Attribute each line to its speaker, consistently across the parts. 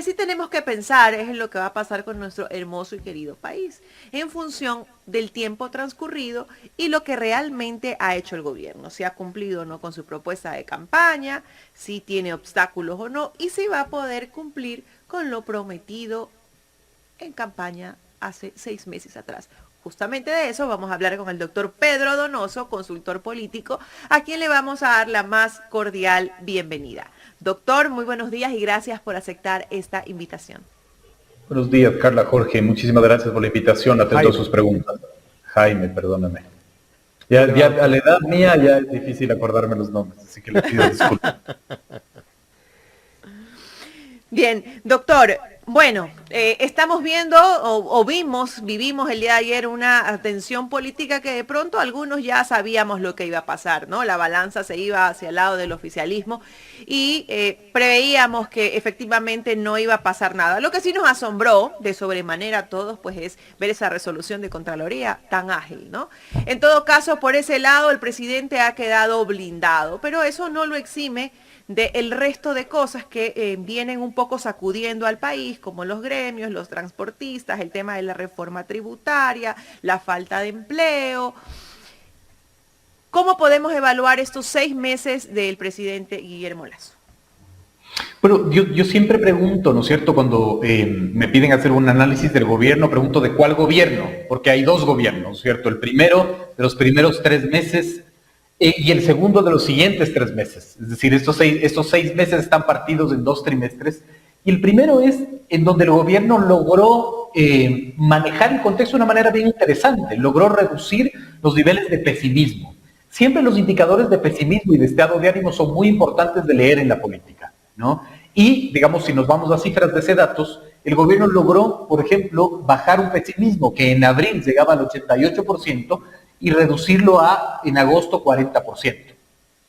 Speaker 1: que sí tenemos que pensar es en lo que va a pasar con nuestro hermoso y querido país, en función del tiempo transcurrido y lo que realmente ha hecho el gobierno, si ha cumplido o no con su propuesta de campaña, si tiene obstáculos o no, y si va a poder cumplir con lo prometido en campaña hace 6 meses atrás. Justamente de eso vamos a hablar con el doctor Pedro Donoso, consultor político, a quien le vamos a dar la más cordial bienvenida. Doctor, muy buenos días y gracias por aceptar esta invitación.
Speaker 2: Buenos días, Carla, Jorge. Muchísimas gracias por la invitación. Atento a sus preguntas. Jaime, perdóname. Ya a la edad mía ya es difícil acordarme los nombres, así que le pido disculpas.
Speaker 1: Bien, doctor, bueno, estamos viendo vivimos el día de ayer una tensión política que de pronto algunos ya sabíamos lo que iba a pasar, ¿no? La balanza se iba hacia el lado del oficialismo y preveíamos que efectivamente no iba a pasar nada. Lo que sí nos asombró de sobremanera a todos, pues es ver esa resolución de Contraloría tan ágil, ¿no? En todo caso, por ese lado, el presidente ha quedado blindado, pero eso no lo exime del resto de cosas que vienen un poco sacudiendo al país, como los gremios, los transportistas, el tema de la reforma tributaria, la falta de empleo. ¿Cómo podemos evaluar estos 6 meses del presidente Guillermo Lasso?
Speaker 2: Bueno, yo siempre pregunto, ¿no es cierto?, cuando me piden hacer un análisis del gobierno, pregunto de cuál gobierno, porque hay dos gobiernos, ¿no es cierto? El primero, de los primeros 3 meses, y el segundo de los siguientes 3 meses. Es decir, estos 6 meses están partidos en 2 trimestres. Y el primero es en donde el gobierno logró manejar el contexto de una manera bien interesante. Logró reducir los niveles de pesimismo. Siempre los indicadores de pesimismo y de estado de ánimo son muy importantes de leer en la política, ¿no? Y, digamos, si nos vamos a cifras de ese datos, el gobierno logró, por ejemplo, bajar un pesimismo que en abril llegaba al 88%, y reducirlo en agosto 40%.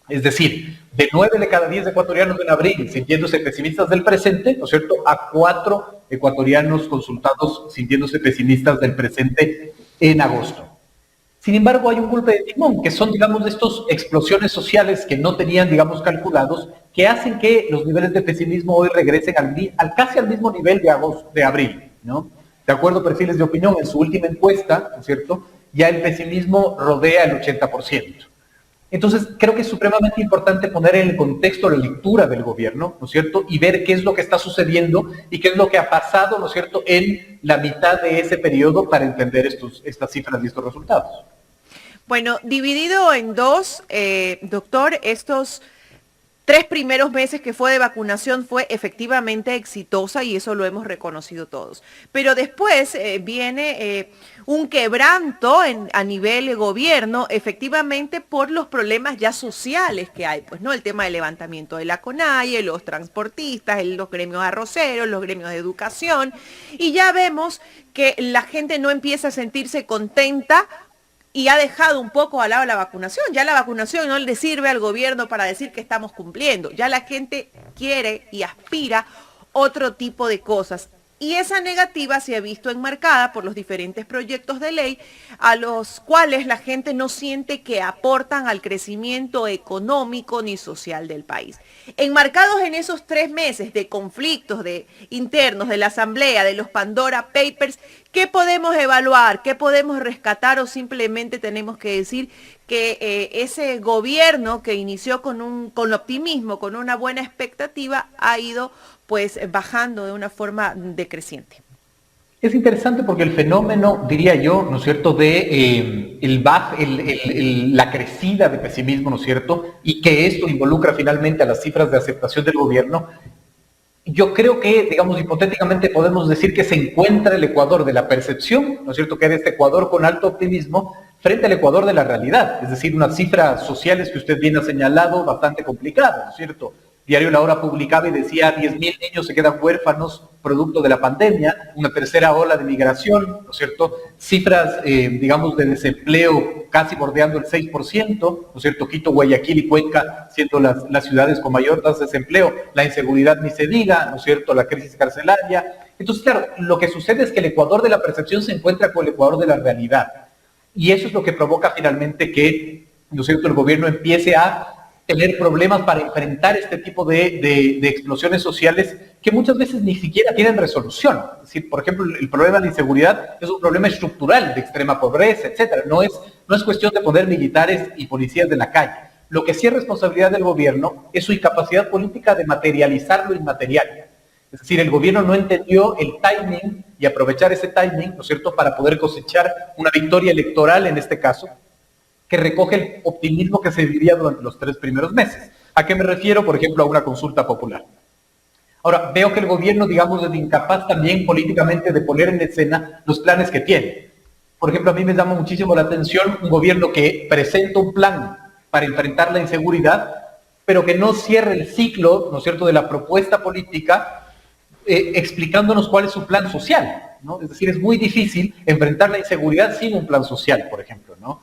Speaker 2: Es decir, de 9 de cada 10 ecuatorianos en abril sintiéndose pesimistas del presente, ¿no es cierto?, a 4 ecuatorianos consultados sintiéndose pesimistas del presente en agosto. Sin embargo, hay un golpe de timón, que son, digamos, estas explosiones sociales que no tenían, digamos, calculados, que hacen que los niveles de pesimismo hoy regresen casi al mismo nivel de abril, ¿no? De acuerdo a Perfiles de Opinión, en su última encuesta, ¿no es cierto?, ya el pesimismo rodea el 80%. Entonces, creo que es supremamente importante poner en el contexto la lectura del gobierno, ¿no es cierto?, y ver qué es lo que está sucediendo y qué es lo que ha pasado, ¿no es cierto?, en la mitad de ese periodo para entender estas cifras y estos resultados.
Speaker 1: Bueno, dividido en dos, doctor, estos 3 primeros meses que fue de vacunación fue efectivamente exitosa y eso lo hemos reconocido todos. Pero después viene un quebranto a nivel gobierno, efectivamente por los problemas ya sociales que hay, pues, ¿no? El tema del levantamiento de la CONAIE, los transportistas, los gremios arroceros, los gremios de educación, y ya vemos que la gente no empieza a sentirse contenta y ha dejado un poco al lado la vacunación. Ya la vacunación no le sirve al gobierno para decir que estamos cumpliendo. Ya la gente quiere y aspira otro tipo de cosas. Y esa negativa se ha visto enmarcada por los diferentes proyectos de ley a los cuales la gente no siente que aportan al crecimiento económico ni social del país. Enmarcados en esos 3 meses de conflictos internos de la Asamblea, de los Pandora Papers, ¿qué podemos evaluar? ¿Qué podemos rescatar? ¿O simplemente tenemos que decir que ese gobierno que inició con optimismo, con una buena expectativa, ha ido pues bajando de una forma decreciente?
Speaker 2: Es interesante porque el fenómeno, diría yo, ¿no es cierto?, de la crecida de pesimismo, ¿no es cierto?, y que esto involucra finalmente a las cifras de aceptación del gobierno. Yo creo que, digamos, hipotéticamente podemos decir que se encuentra el Ecuador de la percepción, ¿no es cierto?, que era este Ecuador con alto optimismo, frente al Ecuador de la realidad, es decir, unas cifras sociales que usted bien ha señalado bastante complicadas, ¿no es cierto? Diario La Hora publicaba y decía 10.000 niños se quedan huérfanos producto de la pandemia, una tercera ola de migración, ¿no es cierto? Cifras, digamos, de desempleo casi bordeando el 6%, ¿no es cierto? Quito, Guayaquil y Cuenca siendo las ciudades con mayor tasa de desempleo, la inseguridad ni se diga, ¿no es cierto? La crisis carcelaria. Entonces, claro, lo que sucede es que el Ecuador de la percepción se encuentra con el Ecuador de la realidad. Y eso es lo que provoca finalmente que, ¿no es cierto?, el gobierno empiece a tener problemas para enfrentar este tipo de explosiones sociales que muchas veces ni siquiera tienen resolución. Es decir, por ejemplo, el problema de la inseguridad es un problema estructural de extrema pobreza, etcétera. No es cuestión de poner militares y policías en la calle. Lo que sí es responsabilidad del gobierno es su incapacidad política de materializar lo inmaterial. Es decir, el gobierno no entendió el timing y aprovechar ese timing, ¿no es cierto?, para poder cosechar una victoria electoral en este caso, que recoge el optimismo que se vivía durante los 3 primeros meses. ¿A qué me refiero? Por ejemplo, a una consulta popular. Ahora, veo que el gobierno, digamos, es incapaz también políticamente de poner en escena los planes que tiene. Por ejemplo, a mí me llama muchísimo la atención un gobierno que presenta un plan para enfrentar la inseguridad, pero que no cierre el ciclo, ¿no es cierto?, de la propuesta política, explicándonos cuál es su plan social, ¿no? Es decir, es muy difícil enfrentar la inseguridad sin un plan social, por ejemplo, ¿no?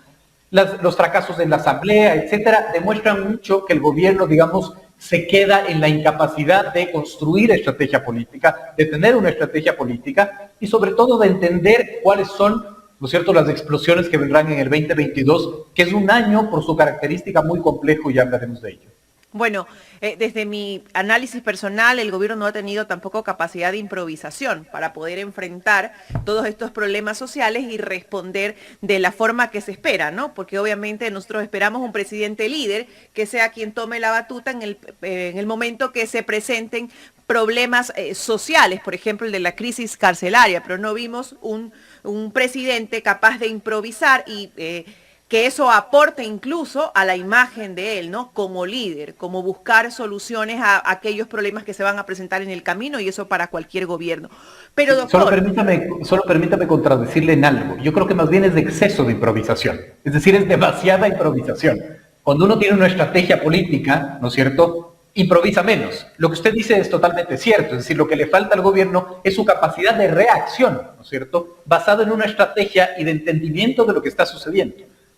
Speaker 2: Los fracasos en la asamblea, etcétera, demuestran mucho que el gobierno, digamos, se queda en la incapacidad de construir estrategia política, de tener una estrategia política y sobre todo de entender cuáles son, ¿no es cierto?, las explosiones que vendrán en el 2022, que es un año por su característica muy complejo y ya hablaremos de ello.
Speaker 1: Bueno, desde mi análisis personal, el gobierno no ha tenido tampoco capacidad de improvisación para poder enfrentar todos estos problemas sociales y responder de la forma que se espera, ¿no? Porque obviamente nosotros esperamos un presidente líder que sea quien tome la batuta en el momento que se presenten problemas sociales, por ejemplo el de la crisis carcelaria, pero no vimos un presidente capaz de improvisar y que eso aporte incluso a la imagen de él, ¿no? Como líder, como buscar soluciones a aquellos problemas que se van a presentar en el camino, y eso para cualquier gobierno. Pero doctor...
Speaker 2: Solo permítame contradecirle en algo. Yo creo que más bien es de exceso de improvisación. Es decir, es demasiada improvisación. Cuando uno tiene una estrategia política, ¿no es cierto?, improvisa menos. Lo que usted dice es totalmente cierto. Es decir, lo que le falta al gobierno es su capacidad de reacción, ¿no es cierto?, basado en una estrategia y de entendimiento de lo que está sucediendo.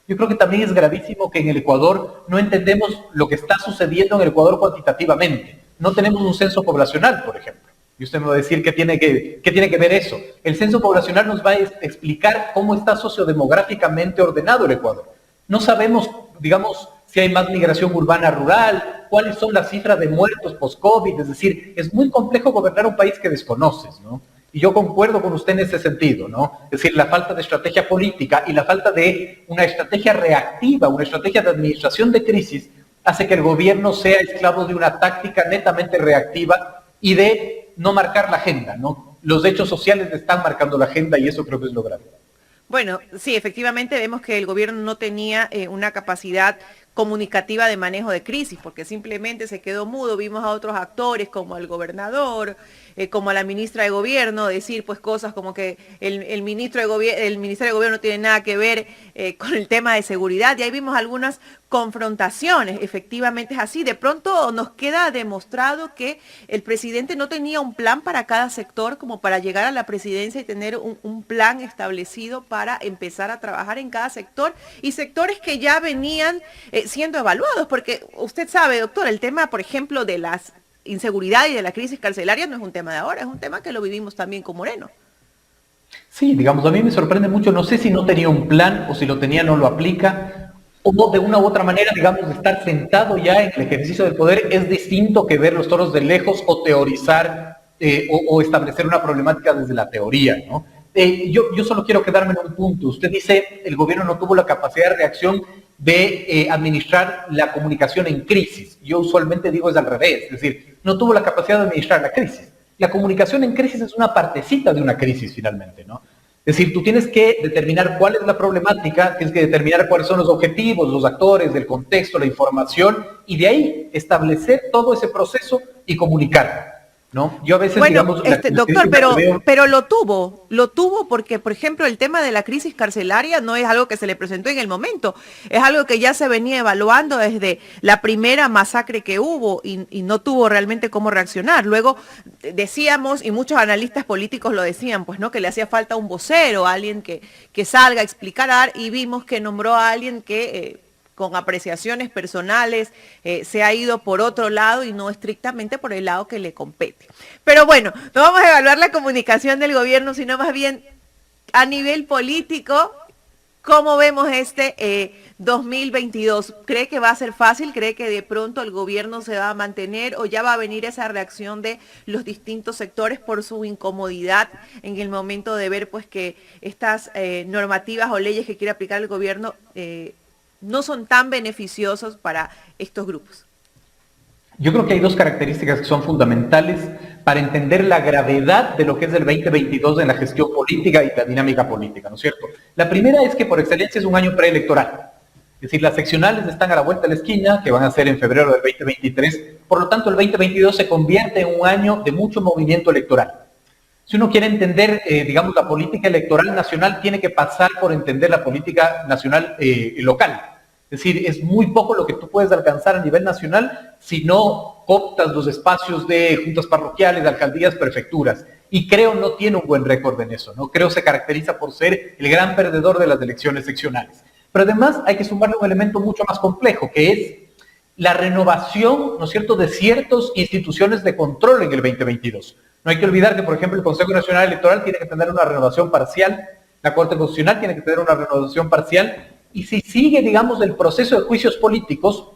Speaker 2: Yo creo que también es gravísimo que en el Ecuador no entendemos lo que está sucediendo en el Ecuador cuantitativamente. No tenemos un censo poblacional, por ejemplo. Y usted me va a decir qué tiene que ver eso. El censo poblacional nos va a explicar cómo está sociodemográficamente ordenado el Ecuador. No sabemos, digamos, si hay más migración urbana-rural, cuáles son las cifras de muertos post-COVID. Es decir, es muy complejo gobernar un país que desconoces, ¿no? Y yo concuerdo con usted en ese sentido, ¿no? Es decir, la falta de estrategia política y la falta de una estrategia reactiva, una estrategia de administración de crisis, hace que el gobierno sea esclavo de una táctica netamente reactiva y de no marcar la agenda, ¿no? Los hechos sociales están marcando la agenda y eso creo que es lo grave.
Speaker 1: Bueno, sí, efectivamente vemos que el gobierno no tenía una capacidad comunicativa de manejo de crisis, porque simplemente se quedó mudo. Vimos a otros actores como el gobernador, como a la ministra de Gobierno, decir pues cosas como que el Ministerio de Gobierno no tiene nada que ver con el tema de seguridad, y ahí vimos algunas confrontaciones. Efectivamente es así. De pronto nos queda demostrado que el presidente no tenía un plan para cada sector como para llegar a la presidencia y tener un plan establecido para empezar a trabajar en cada sector, y sectores que ya venían siendo evaluados, porque usted sabe, doctor, el tema, por ejemplo, de la inseguridad y de la crisis carcelaria no es un tema de ahora, es un tema que lo vivimos también con Moreno.
Speaker 2: Sí, digamos, a mí me sorprende mucho, no sé si no tenía un plan o si lo tenía no lo aplica, o de una u otra manera, digamos, estar sentado ya en el ejercicio del poder es distinto que ver los toros de lejos o teorizar o establecer una problemática desde la teoría, ¿no? Yo solo quiero quedarme en un punto. Usted dice el gobierno no tuvo la capacidad de reacción de administrar la comunicación en crisis. Yo usualmente digo es al revés, es decir, no tuvo la capacidad de administrar la crisis. La comunicación en crisis es una partecita de una crisis finalmente, ¿no? Es decir, tú tienes que determinar cuál es la problemática, tienes que determinar cuáles son los objetivos, los actores, el contexto, la información, y de ahí establecer todo ese proceso y comunicarlo, ¿no? Yo a veces,
Speaker 1: bueno,
Speaker 2: digamos...
Speaker 1: doctor, pero lo tuvo porque, por ejemplo, el tema de la crisis carcelaria no es algo que se le presentó en el momento, es algo que ya se venía evaluando desde la primera masacre que hubo y no tuvo realmente cómo reaccionar. Luego decíamos, y muchos analistas políticos lo decían, pues no, que le hacía falta un vocero, alguien que salga a explicar, y vimos que nombró a alguien que... con apreciaciones personales, se ha ido por otro lado y no estrictamente por el lado que le compete. Pero bueno, no vamos a evaluar la comunicación del gobierno, sino más bien a nivel político, ¿Cómo vemos este 2022? ¿Cree que va a ser fácil? ¿Cree que de pronto el gobierno se va a mantener o ya va a venir esa reacción de los distintos sectores por su incomodidad en el momento de ver pues que estas normativas o leyes que quiere aplicar el gobierno no son tan beneficiosas para estos grupos?
Speaker 2: Yo creo que hay dos características que son fundamentales para entender la gravedad de lo que es el 2022 en la gestión política y la dinámica política, ¿no es cierto? La primera es que por excelencia es un año preelectoral. Es decir, las seccionales están a la vuelta de la esquina, que van a ser en febrero del 2023. Por lo tanto, el 2022 se convierte en un año de mucho movimiento electoral. Si uno quiere entender, digamos, la política electoral nacional, tiene que pasar por entender la política nacional local. Es decir, es muy poco lo que tú puedes alcanzar a nivel nacional si no optas los espacios de juntas parroquiales, de alcaldías, prefecturas. Y Creo no tiene un buen récord en eso, ¿no? Creo se caracteriza por ser el gran perdedor de las elecciones seccionales. Pero además hay que sumarle un elemento mucho más complejo, que es la renovación, ¿no es cierto?, de ciertas instituciones de control en el 2022. No hay que olvidar que, por ejemplo, el Consejo Nacional Electoral tiene que tener una renovación parcial, la Corte Constitucional tiene que tener una renovación parcial, y si sigue, digamos, el proceso de juicios políticos,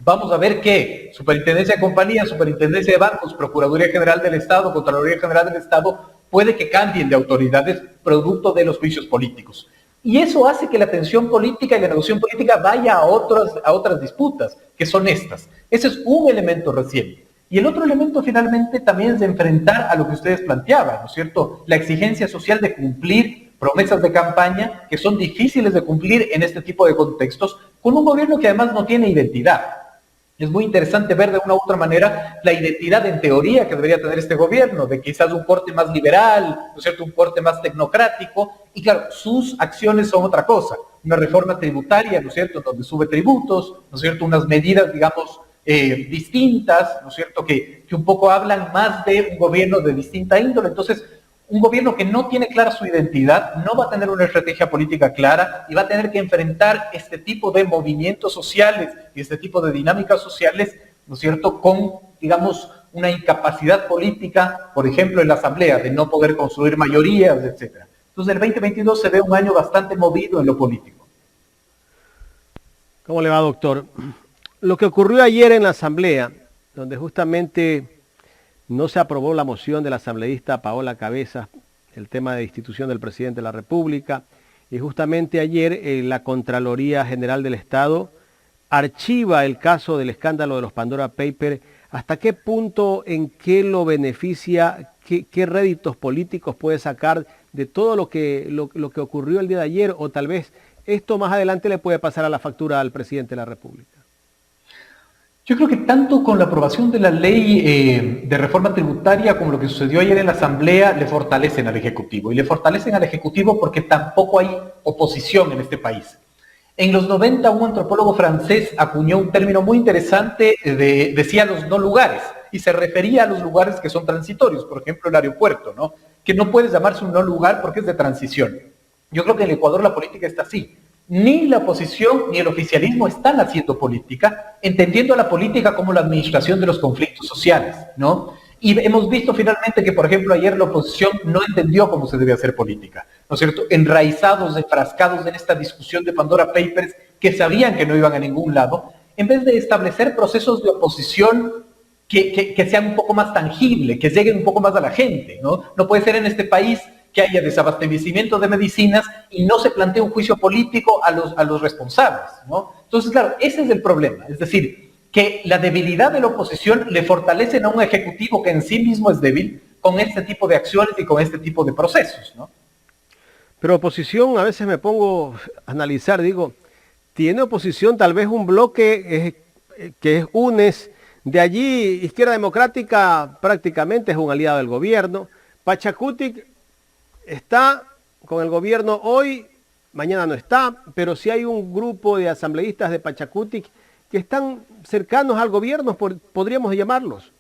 Speaker 2: vamos a ver que Superintendencia de Compañías, Superintendencia de Bancos, Procuraduría General del Estado, Contraloría General del Estado, puede que cambien de autoridades producto de los juicios políticos. Y eso hace que la tensión política y la negociación política vaya a otras disputas, que son estas. Ese es un elemento reciente. Y el otro elemento finalmente también es de enfrentar a lo que ustedes planteaban, ¿no es cierto? La exigencia social de cumplir promesas de campaña que son difíciles de cumplir en este tipo de contextos, con un gobierno que además no tiene identidad. Es muy interesante ver de una u otra manera la identidad en teoría que debería tener este gobierno, de quizás un corte más liberal, ¿no es cierto?, un corte más tecnocrático, y claro, sus acciones son otra cosa. Una reforma tributaria, ¿no es cierto?, donde sube tributos, ¿no es cierto?, unas medidas, digamos, distintas, ¿no es cierto?, que un poco hablan más de un gobierno de distinta índole. Entonces, un gobierno que no tiene clara su identidad no va a tener una estrategia política clara y va a tener que enfrentar este tipo de movimientos sociales y este tipo de dinámicas sociales, ¿no es cierto?, con, digamos, una incapacidad política, por ejemplo, en la Asamblea, de no poder construir mayorías, etc. Entonces, el 2022 se ve un año bastante movido en lo político.
Speaker 3: ¿Cómo le va, doctor? Lo que ocurrió ayer en la Asamblea, donde justamente no se aprobó la moción de la asambleísta Paola Cabezas, el tema de destitución del presidente de la República, y justamente ayer la Contraloría General del Estado archiva el caso del escándalo de los Pandora Papers. ¿Hasta qué punto, en qué lo beneficia, qué réditos políticos puede sacar de todo lo que ocurrió el día de ayer? O tal vez esto más adelante le puede pasar a la factura al presidente de la República.
Speaker 2: Yo creo que tanto con la aprobación de la ley de reforma tributaria como lo que sucedió ayer en la Asamblea le fortalecen al Ejecutivo. Y le fortalecen al Ejecutivo porque tampoco hay oposición en este país. En los 90 un antropólogo francés acuñó un término muy interesante, decía los no lugares, y se refería a los lugares que son transitorios, por ejemplo el aeropuerto, ¿no?, que no puede llamarse un no lugar porque es de transición. Yo creo que en el Ecuador la política está así. Ni la oposición ni el oficialismo están haciendo política, entendiendo a la política como la administración de los conflictos sociales, ¿no? Y hemos visto finalmente que, por ejemplo, ayer la oposición no entendió cómo se debe hacer política, ¿no es cierto? Enraizados, enfrascados en esta discusión de Pandora Papers, que sabían que no iban a ningún lado, en vez de establecer procesos de oposición que sean un poco más tangibles, que lleguen un poco más a la gente, ¿no? No puede ser en este país que haya desabastecimiento de medicinas y no se plantee un juicio político a los responsables, ¿no? Entonces, claro, ese es el problema. Es decir, que la debilidad de la oposición le fortalecen a un ejecutivo que en sí mismo es débil con este tipo de acciones y con este tipo de procesos, ¿no?
Speaker 3: Pero oposición, a veces me pongo a analizar, digo, tiene oposición tal vez un bloque que es UNES, de allí Izquierda Democrática prácticamente es un aliado del gobierno, Pachacutic está con el gobierno hoy, mañana no está, pero sí hay un grupo de asambleístas de Pachacutic que están cercanos al gobierno, podríamos llamarlos.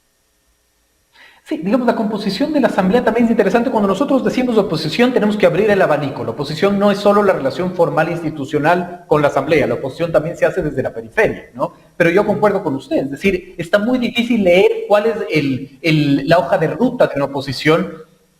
Speaker 2: Sí, digamos, la composición de la Asamblea también es interesante. Cuando nosotros decimos oposición, tenemos que abrir el abanico. La oposición no es solo la relación formal e institucional con la Asamblea, la oposición también se hace desde la periferia, ¿no? Pero yo concuerdo con usted, es decir, está muy difícil leer cuál es la hoja de ruta de una oposición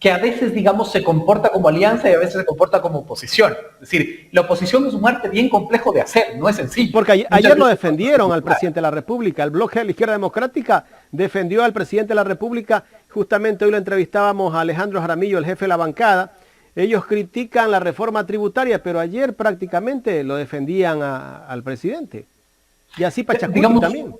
Speaker 2: que a veces, digamos, se comporta como alianza y a veces se comporta como oposición. Es decir, la oposición es un arte bien complejo de hacer, no es sencillo.
Speaker 3: Porque ayer lo defendieron al presidente de la República. El bloque de la Izquierda Democrática defendió al presidente de la República. Justamente hoy lo entrevistábamos a Alejandro Jaramillo, el jefe de la bancada. Ellos critican la reforma tributaria, pero ayer prácticamente lo defendían al presidente. Y así Pachacuti también.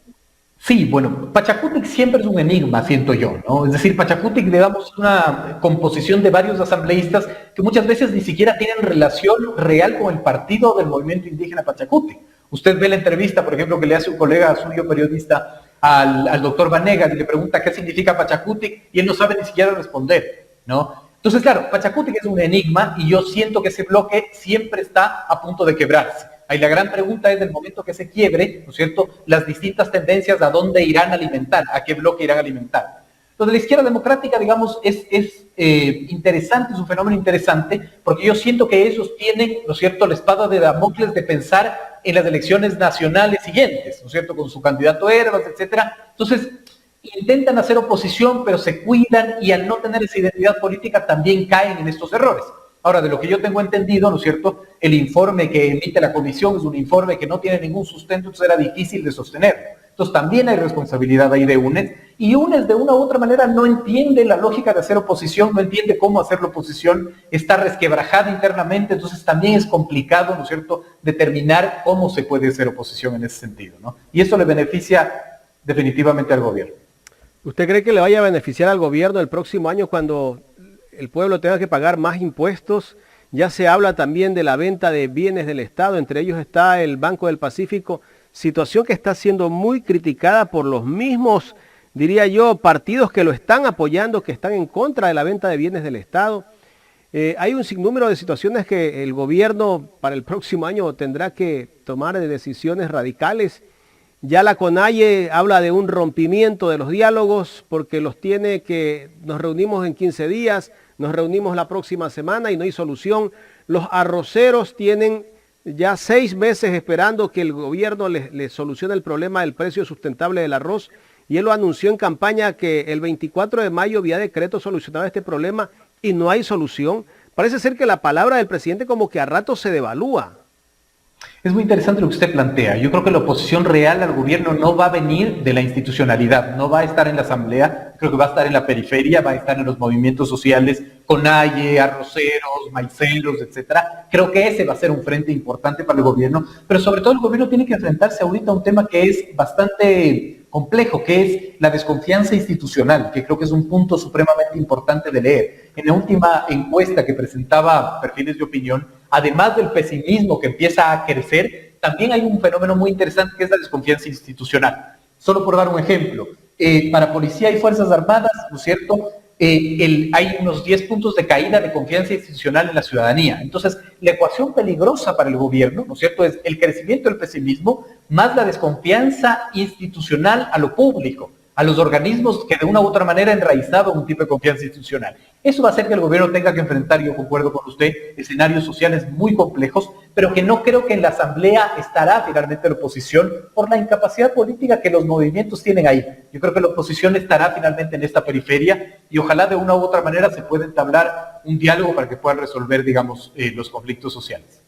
Speaker 2: Sí, bueno, Pachacutic siempre es un enigma, siento yo, ¿no? Es decir, Pachacutic le damos una composición de varios asambleístas que muchas veces ni siquiera tienen relación real con el partido del movimiento indígena Pachacutic. Usted ve la entrevista, por ejemplo, que le hace un colega suyo periodista al doctor Vanegas y le pregunta qué significa Pachacutic y él no sabe ni siquiera responder, ¿no? Entonces, claro, Pachacutic es un enigma y yo siento que ese bloque siempre está a punto de quebrarse. Ahí la gran pregunta es del momento que se quiebre, ¿no es cierto?, las distintas tendencias a dónde irán a alimentar, a qué bloque irán a alimentar. Lo de la izquierda democrática, digamos, es interesante, es un fenómeno interesante, porque yo siento que ellos tienen, ¿no es cierto?, la espada de Damocles de pensar en las elecciones nacionales siguientes, ¿no es cierto?, con su candidato Herbas, etcétera. Entonces, intentan hacer oposición, pero se cuidan y al no tener esa identidad política también caen en estos errores. Ahora, de lo que yo tengo entendido, ¿no es cierto?, el informe que emite la comisión es un informe que no tiene ningún sustento, entonces era difícil de sostenerlo. Entonces también hay responsabilidad ahí de UNES, y UNES de una u otra manera no entiende la lógica de hacer oposición, no entiende cómo hacer la oposición, está resquebrajada internamente, entonces también es complicado, ¿no es cierto?, determinar cómo se puede hacer oposición en ese sentido, ¿no? Y eso le beneficia definitivamente al gobierno.
Speaker 3: ¿Usted cree que le vaya a beneficiar al gobierno el próximo año cuando el pueblo tenga que pagar más impuestos? Ya se habla también de la venta de bienes del Estado, entre ellos está el Banco del Pacífico, situación que está siendo muy criticada por los mismos, diría yo, partidos que lo están apoyando, que están en contra de la venta de bienes del Estado. Hay un sinnúmero de situaciones que el gobierno para el próximo año tendrá que tomar decisiones radicales. Ya la CONAIE habla de un rompimiento de los diálogos porque nos reunimos en 15 días, nos reunimos la próxima semana y no hay solución. Los arroceros tienen ya 6 meses esperando que el gobierno les solucione el problema del precio sustentable del arroz y él lo anunció en campaña que el 24 de mayo vía decreto solucionaba este problema y no hay solución. Parece ser que la palabra del presidente como que a ratos se devalúa.
Speaker 2: Es muy interesante lo que usted plantea. Yo creo que la oposición real al gobierno no va a venir de la institucionalidad, no va a estar en la asamblea, creo que va a estar en la periferia, va a estar en los movimientos sociales, CONAIE, arroceros, maiceros, etcétera. Creo que ese va a ser un frente importante para el gobierno, pero sobre todo el gobierno tiene que enfrentarse ahorita a un tema que es bastante complejo, que es la desconfianza institucional, que creo que es un punto supremamente importante de leer. En la última encuesta que presentaba Perfiles de Opinión, además del pesimismo que empieza a crecer, también hay un fenómeno muy interesante que es la desconfianza institucional. Solo por dar un ejemplo, para Policía y Fuerzas Armadas, ¿no es cierto?, hay unos 10 puntos de caída de confianza institucional en la ciudadanía. Entonces, la ecuación peligrosa para el gobierno, ¿no es cierto?, es el crecimiento del pesimismo más la desconfianza institucional a lo público, a los organismos que de una u otra manera enraizaban un tipo de confianza institucional. Eso va a hacer que el gobierno tenga que enfrentar, yo concuerdo con usted, escenarios sociales muy complejos, pero que no creo que en la asamblea estará finalmente la oposición por la incapacidad política que los movimientos tienen ahí. Yo creo que la oposición estará finalmente en esta periferia y ojalá de una u otra manera se pueda entablar un diálogo para que puedan resolver, digamos, los conflictos sociales.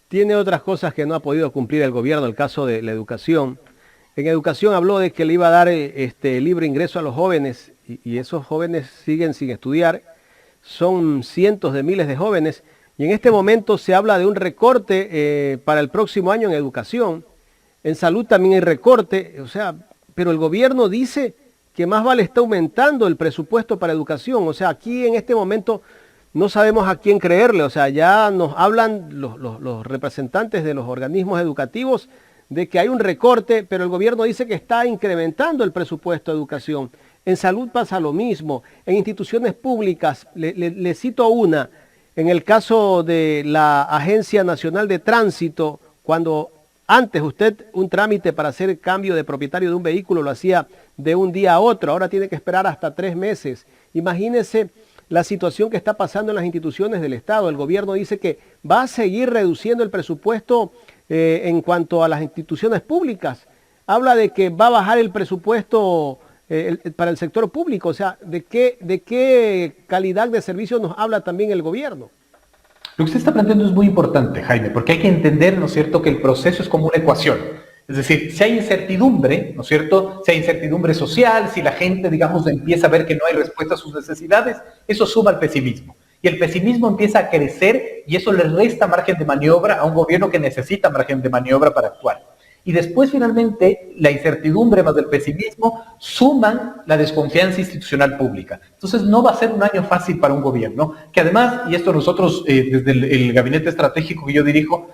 Speaker 3: Tiene otras cosas que no ha podido cumplir el gobierno, el caso de la educación. En educación habló de que le iba a dar libre ingreso a los jóvenes y esos jóvenes siguen sin estudiar. Son cientos de miles de jóvenes y en este momento se habla de un recorte para el próximo año en educación. En salud también hay recorte, pero el gobierno dice que más vale está aumentando el presupuesto para educación. Aquí en este momento no sabemos a quién creerle. Ya nos hablan los representantes de los organismos educativos de que hay un recorte, pero el gobierno dice que está incrementando el presupuesto de educación. En salud pasa lo mismo. En instituciones públicas, le cito una, en el caso de la Agencia Nacional de Tránsito, cuando antes usted un trámite para hacer cambio de propietario de un vehículo lo hacía de un día a otro, ahora tiene que esperar hasta 3 meses. Imagínese la situación que está pasando en las instituciones del Estado. El gobierno dice que va a seguir reduciendo el presupuesto en cuanto a las instituciones públicas. Habla de que va a bajar el presupuesto para el sector público. O sea, ¿de qué calidad de servicio nos habla también el gobierno?
Speaker 2: Lo que usted está planteando es muy importante, Jaime, porque hay que entender, ¿no es cierto?, que el proceso es como una ecuación. Es decir, si hay incertidumbre, ¿no es cierto?, si hay incertidumbre social, si la gente, digamos, empieza a ver que no hay respuesta a sus necesidades, eso suma al pesimismo. Y el pesimismo empieza a crecer y eso le resta margen de maniobra a un gobierno que necesita margen de maniobra para actuar. Y después, finalmente, la incertidumbre más el pesimismo suman la desconfianza institucional pública. Entonces, no va a ser un año fácil para un gobierno, que además, y esto nosotros, desde el gabinete estratégico que yo dirijo,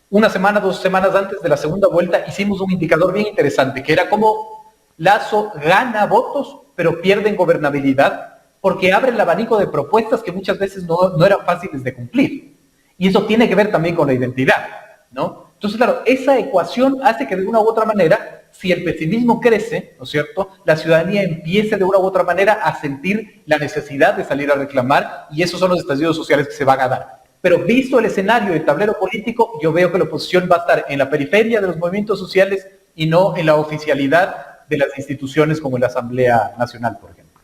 Speaker 2: una semana, 2 semanas antes de la segunda vuelta, hicimos un indicador bien interesante, que era cómo Lasso gana votos, pero pierde en gobernabilidad, porque abre el abanico de propuestas que muchas veces no eran fáciles de cumplir. Y eso tiene que ver también con la identidad, ¿no? Entonces, claro, esa ecuación hace que de una u otra manera, si el pesimismo crece, ¿no es cierto?, la ciudadanía empiece de una u otra manera a sentir la necesidad de salir a reclamar, y esos son los estallidos sociales que se van a dar. Pero visto el escenario, el tablero político, yo veo que la oposición va a estar en la periferia de los movimientos sociales y no en la oficialidad de las instituciones como la Asamblea Nacional, por ejemplo.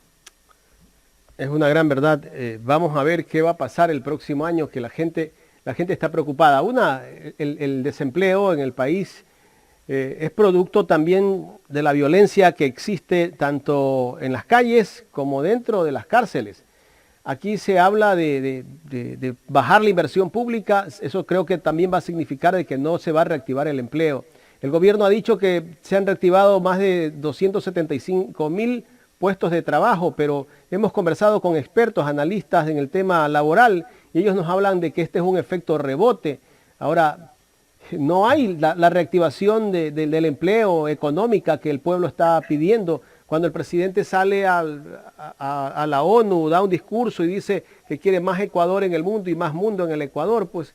Speaker 3: Es una gran verdad. Vamos a ver qué va a pasar el próximo año, que la gente está preocupada. El desempleo en el país es producto también de la violencia que existe tanto en las calles como dentro de las cárceles. Aquí se habla de bajar la inversión pública. Eso creo que también va a significar de que no se va a reactivar el empleo. El gobierno ha dicho que se han reactivado más de 275,000 puestos de trabajo, pero hemos conversado con expertos, analistas en el tema laboral, y ellos nos hablan de que este es un efecto rebote. Ahora, no hay la reactivación del empleo económica que el pueblo está pidiendo. Cuando el presidente sale a la ONU, da un discurso y dice que quiere más Ecuador en el mundo y más mundo en el Ecuador, pues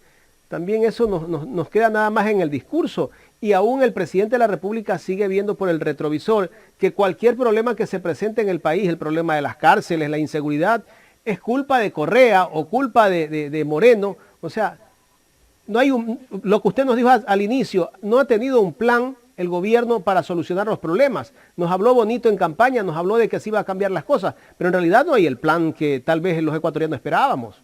Speaker 3: también eso nos queda nada más en el discurso. Y aún el presidente de la República sigue viendo por el retrovisor que cualquier problema que se presente en el país, el problema de las cárceles, la inseguridad, es culpa de Correa o culpa de Moreno. O sea, no hay lo que usted nos dijo al inicio, no ha tenido un plan el gobierno para solucionar los problemas. Nos habló bonito en campaña, nos habló de que se iba a cambiar las cosas, pero en realidad no hay el plan que tal vez los ecuatorianos esperábamos.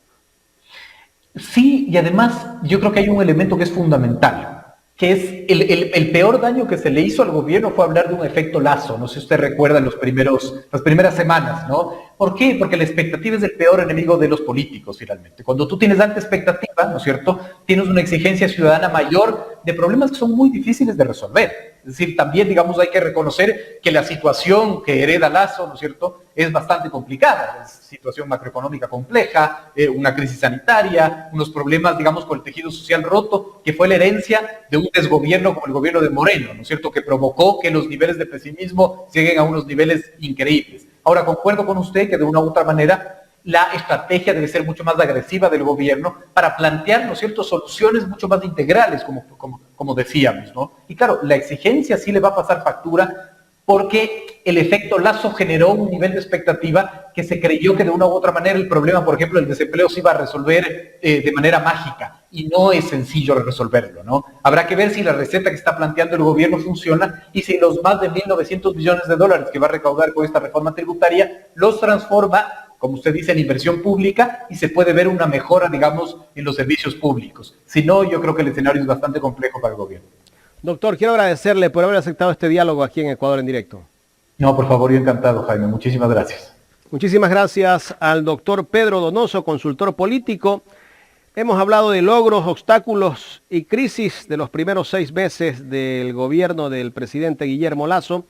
Speaker 2: Sí, y además yo creo que hay un elemento que es fundamental, que es el peor daño que se le hizo al gobierno fue hablar de un efecto Lasso. No sé si usted recuerda las primeras semanas, ¿no? ¿Por qué? Porque la expectativa es el peor enemigo de los políticos, finalmente. Cuando tú tienes alta expectativa, ¿no es cierto?, tienes una exigencia ciudadana mayor de problemas que son muy difíciles de resolver. Es decir, también, digamos, hay que reconocer que la situación que hereda Lasso, ¿no es cierto?, es bastante complicada. Es situación macroeconómica compleja, una crisis sanitaria, unos problemas, digamos, con el tejido social roto, que fue la herencia de un desgobierno como el gobierno de Moreno, ¿no es cierto?, que provocó que los niveles de pesimismo lleguen a unos niveles increíbles. Ahora, concuerdo con usted que de una u otra manera la estrategia debe ser mucho más agresiva del gobierno para plantear, ¿no es cierto?, soluciones mucho más integrales, como decíamos, ¿no? Y claro, la exigencia sí le va a pasar factura porque el efecto Lasso generó un nivel de expectativa que se creyó que de una u otra manera el problema, por ejemplo, el desempleo se iba a resolver de manera mágica, y no es sencillo resolverlo, ¿no? Habrá que ver si la receta que está planteando el gobierno funciona y si los más de 1.900 millones de dólares que va a recaudar con esta reforma tributaria los transforma, como usted dice, en inversión pública y se puede ver una mejora, digamos, en los servicios públicos. Si no, yo creo que el escenario es bastante complejo para el gobierno.
Speaker 3: Doctor, quiero agradecerle por haber aceptado este diálogo aquí en Ecuador en Directo.
Speaker 2: No, por favor, yo encantado, Jaime. Muchísimas gracias.
Speaker 3: Muchísimas gracias al doctor Pedro Donoso, consultor político. Hemos hablado de logros, obstáculos y crisis de los primeros 6 meses del gobierno del presidente Guillermo Lasso.